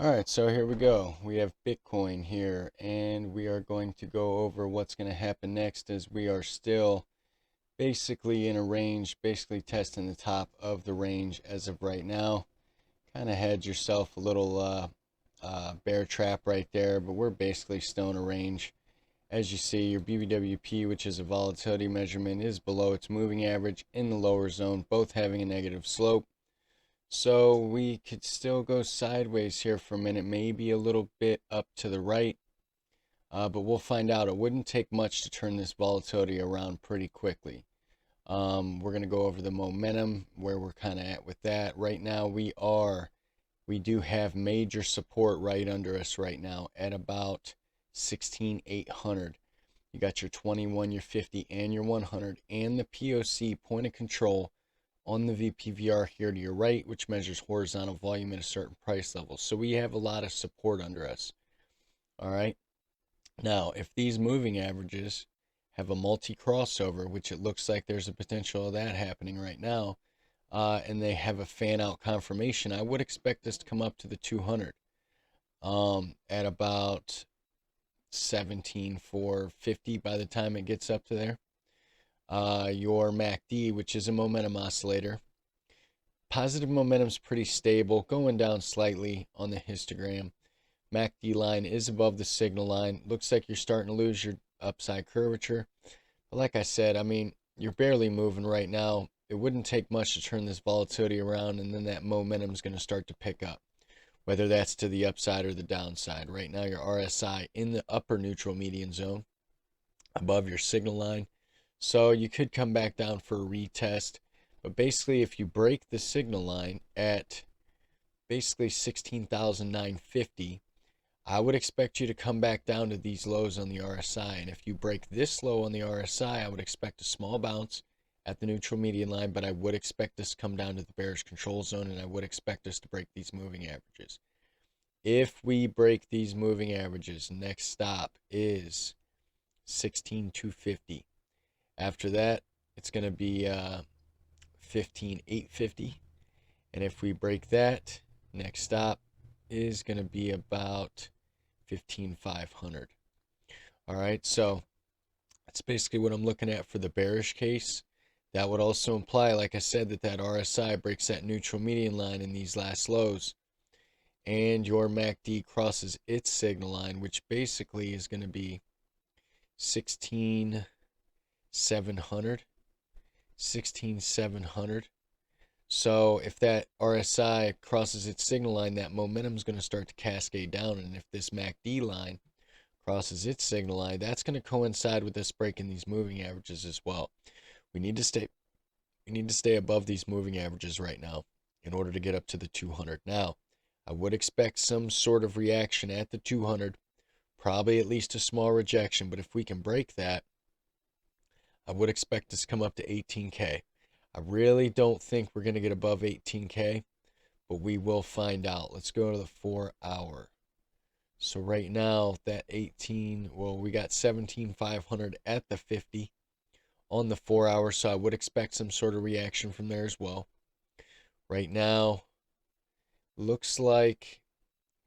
Alright, so here we go. We have Bitcoin here, and we are going to go over what's going to happen next as we are still basically in a range, basically testing the top of the range as of right now. Kind of had yourself a little bear trap right there, but we're basically still in a range. As you see, your BBWP, which is a volatility measurement, is below its moving average in the lower zone, both having a negative slope. So we could still go sideways here for a minute, maybe a little bit up to the right, but we'll find out. It wouldn't take much to turn this volatility around pretty quickly. We're going to go over the momentum, where we're kind of at with that. Right now we do have major support right under us right now at about 16,800. You got your 21, your 50, and your 100, and the POC point of control on the VPVR here to your right, which measures horizontal volume at a certain price level. So we have a lot of support under us. All right. Now, if these moving averages have a multi-crossover, which it looks like there's a potential of that happening right now, and they have a fan-out confirmation, I would expect this to come up to the 200 at about 17,450 by the time it gets up to there. Your MACD, which is a momentum oscillator. Positive momentum is pretty stable, going down slightly on the histogram. MACD line is above the signal line. Looks like you're starting to lose your upside curvature. But like I said, I mean, you're barely moving right now. It wouldn't take much to turn this volatility around, and then that momentum is going to start to pick up, whether that's to the upside or the downside. Right now, your RSI in the upper neutral median zone, above your signal line. So you could come back down for a retest. But basically, if you break the signal line at basically 16,950, I would expect you to come back down to these lows on the RSI. And if you break this low on the RSI, I would expect a small bounce at the neutral median line, but I would expect this to come down to the bearish control zone, and I would expect us to break these moving averages. If we break these moving averages, next stop is 16,250. After that, it's going to be 15,850. And if we break that, next stop is going to be about 15,500. All right, so that's basically what I'm looking at for the bearish case. That would also imply, like I said, that RSI breaks that neutral median line in these last lows, and your MACD crosses its signal line, which basically is going to be 16,700. 16,700. So if that RSI crosses its signal line, that momentum is going to start to cascade down. And if this MACD line crosses its signal line, that's going to coincide with us breaking these moving averages as well. We need to stay above these moving averages right now in order to get up to the 200. Now, I would expect some sort of reaction at the 200, probably at least a small rejection, but if we can break that, I would expect this to come up to 18K. I really don't think we're going to get above 18K, but we will find out. Let's go to the 4 hour. So right now, that 18, well, we got 17,500 at the 50 on the 4 hour, so I would expect some sort of reaction from there as well. Right now, looks like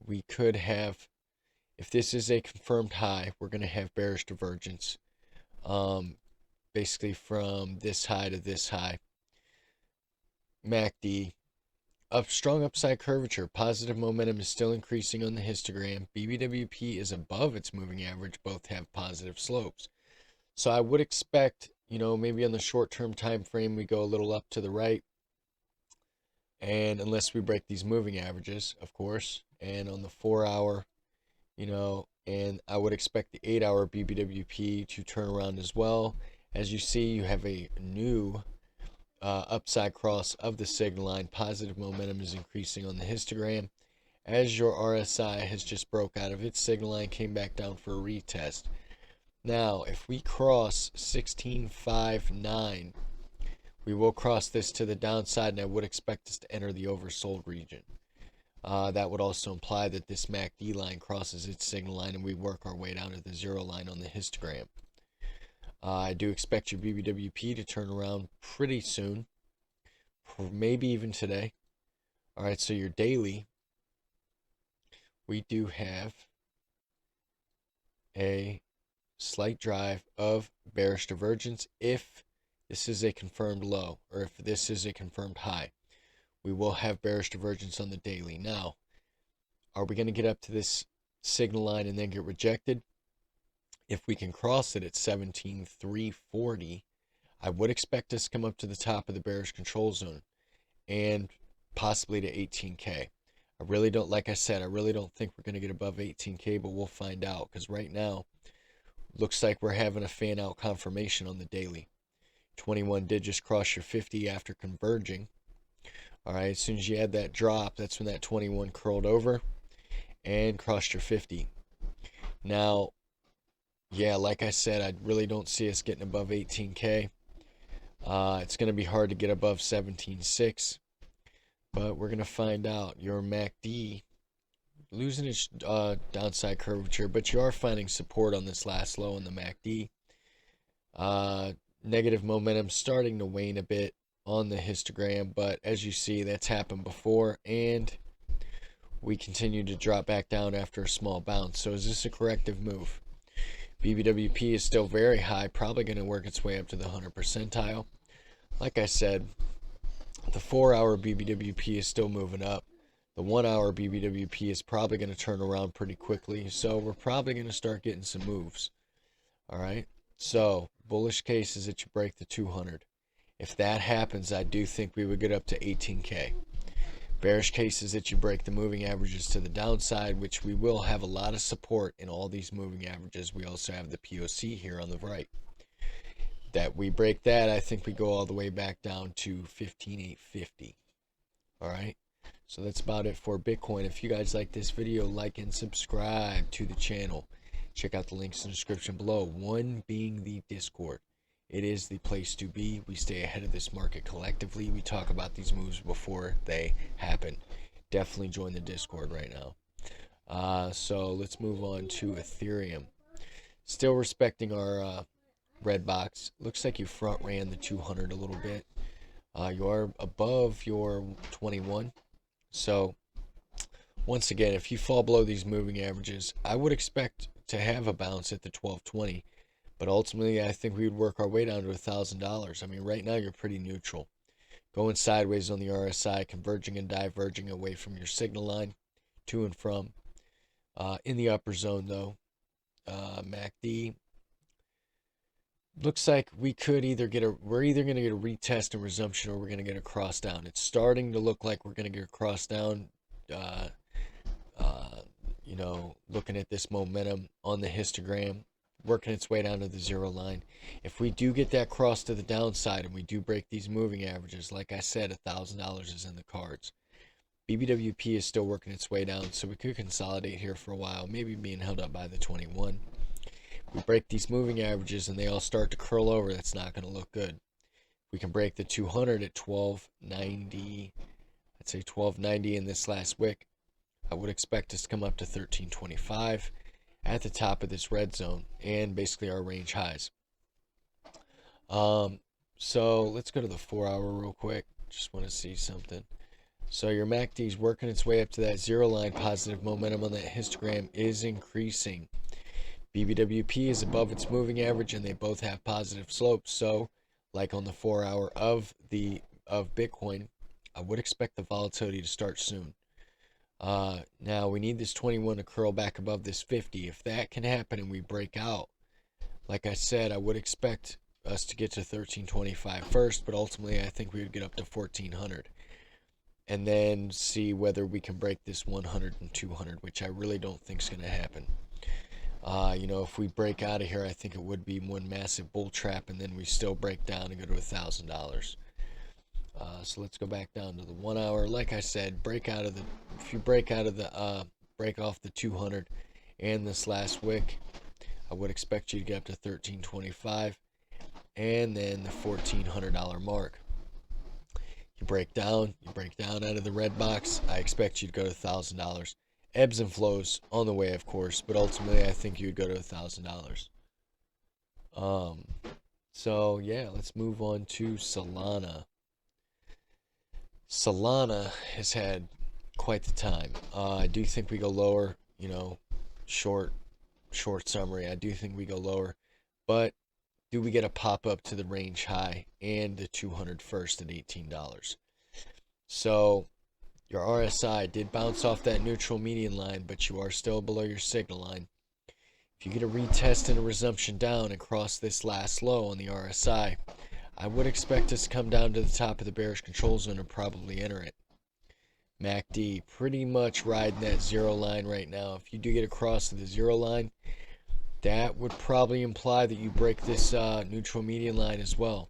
we could have, if this is a confirmed high, we're going to have bearish divergence. Basically from this high to this high. MACD, strong upside curvature. Positive momentum is still increasing on the histogram. BBWP is above its moving average. Both have positive slopes. So I would expect, maybe on the short-term time frame, we go a little up to the right. And unless we break these moving averages, of course. And on the 4 hour, and I would expect the 8 hour BBWP to turn around as well. As you see, you have a new upside cross of the signal line. Positive momentum is increasing on the histogram as your RSI has just broke out of its signal line, came back down for a retest. Now, if we cross 1659, we will cross this to the downside, and I would expect us to enter the oversold region. That would also imply that this MACD line crosses its signal line, and we work our way down to the zero line on the histogram. I do expect your BBWP to turn around pretty soon, maybe even today. All right, so your daily, we do have a slight drive of bearish divergence if this is a confirmed low, or if this is a confirmed high. We will have bearish divergence on the daily. Now, are we going to get up to this signal line and then get rejected? If we can cross it at 17,340, I would expect us to come up to the top of the bearish control zone and possibly to 18K. I really don't, like I said, I really don't think we're going to get above 18K, but we'll find out, because right now looks like we're having a fan out confirmation on the daily. 21 did just cross your 50 after converging. All right, as soon as you had that drop, that's when that 21 curled over and crossed your 50. Now, yeah, like I said, I really don't see us getting above 18K. It's going to be hard to get above 17.6, but we're going to find out. Your MACD losing its downside curvature, but you are finding support on this last low in the MACD. Negative momentum starting to wane a bit on the histogram, but as you see, that's happened before, and we continue to drop back down after a small bounce. So is this a corrective move? BBWP is still very high, probably going to work its way up to the 100 percentile. Like I said, the 4-hour BBWP is still moving up. The 1-hour BBWP is probably going to turn around pretty quickly, so we're probably going to start getting some moves. All right, so bullish case is that you break the 200. If that happens, I do think we would get up to 18K. Bearish case is that you break the moving averages to the downside, which we will have a lot of support in all these moving averages. We also have the POC here on the right. That we break that, I think we go all the way back down to 15,850. All right, so that's about it for Bitcoin. If you guys like this video, like and subscribe to the channel. Check out the links in the description below, one being the Discord. It is the place to be. We stay ahead of this market collectively. We talk about these moves before they happen. Definitely join the Discord right now. So let's move on to Ethereum. Still respecting our red box. Looks like you front ran the 200 a little bit. You are above your 21. So once again, if you fall below these moving averages, I would expect to have a bounce at the 1220. But ultimately, I think we would work our way down to $1,000. I mean, right now you're pretty neutral. Going sideways on the RSI, converging and diverging away from your signal line, to and from. In the upper zone, though, MACD. Looks like we could either get we're either going to get a retest and resumption, or we're going to get a cross down. It's starting to look like we're going to get a cross down. You know, looking at this momentum on the histogram, working its way down to the zero line. If we do get that cross to the downside and we do break these moving averages, like I said, $1,000 is in the cards. BBWP is still working its way down, so we could consolidate here for a while, maybe being held up by the 21. We break these moving averages and they all start to curl over, that's not going to look good. We can break the 200 at 1290, I'd say 1290 in this last wick. I would expect us to come up to 1325 at the top of this red zone and basically our range highs. So let's go to the 4-hour real quick. Just want to see something. So your MACD is working its way up to that zero line. Positive momentum on that histogram is increasing. BBWP is above its moving average and they both have positive slopes. So like on the 4-hour of Bitcoin, I would expect the volatility to start soon. Now we need this 21 to curl back above this 50. If that can happen and we break out, like I said, I would expect us to get to 1325 first, but ultimately I think we would get up to 1400 and then see whether we can break this 100 and 200, which I really don't think is going to happen. You know, if we break out of here, I think it would be one massive bull trap, and then we still break down and go to $1,000. So let's go back down to the 1-hour. Like I said, if you break off the 200 and this last wick, I would expect you to get up to 1325 and then the $1,400 mark. You break down out of the red box, I expect you to go to $1,000. Ebbs and flows on the way, of course, but ultimately I think you would go to $1,000. So yeah, let's move on to Solana. Solana has had quite the time. I do think we go lower, short summary. I do think we go lower, but do we get a pop up to the range high and the 200 first at $18? So your RSI did bounce off that neutral median line, but you are still below your signal line. If you get a retest and a resumption down and cross this last low on the RSI, I would expect us to come down to the top of the bearish control zone and probably enter it. MACD pretty much riding that zero line right now. If you do get across to the zero line, that would probably imply that you break this neutral median line as well.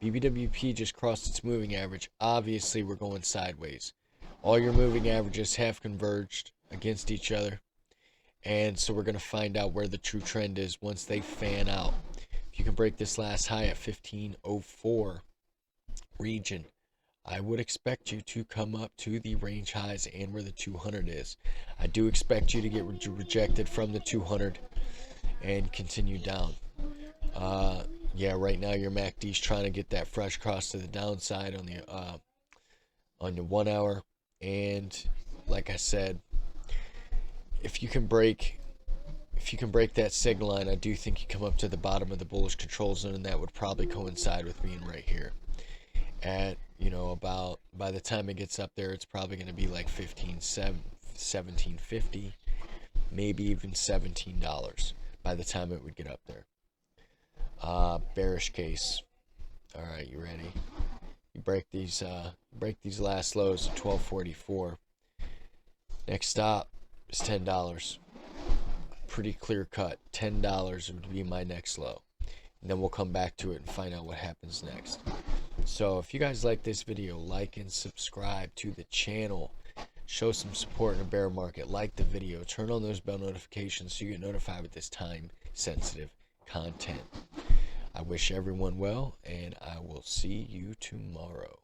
BBWP just crossed its moving average. Obviously, we're going sideways. All your moving averages have converged against each other. And so we're going to find out where the true trend is once they fan out. If you can break this last high at 1504 region, I would expect you to come up to the range highs and where the 200 is. I do expect you to get rejected from the 200 and continue down. Yeah, right now your MACD is trying to get that fresh cross to the downside on the 1 hour. And like I said, if you can break that signal line, I do think you come up to the bottom of the bullish control zone, and that would probably coincide with being right here at, about, by the time it gets up there, it's probably going to be like $17.50, maybe even $17 by the time it would get up there. Bearish case. All right, you ready? You break these last lows at 1244. Next stop is $10. Pretty clear cut. $10 would be my next low. And then we'll come back to it and find out what happens next. So if you guys like this video, like and subscribe to the channel. Show some support in a bear market. Like the video. Turn on those bell notifications so you get notified with this time-sensitive content. I wish everyone well, and I will see you tomorrow.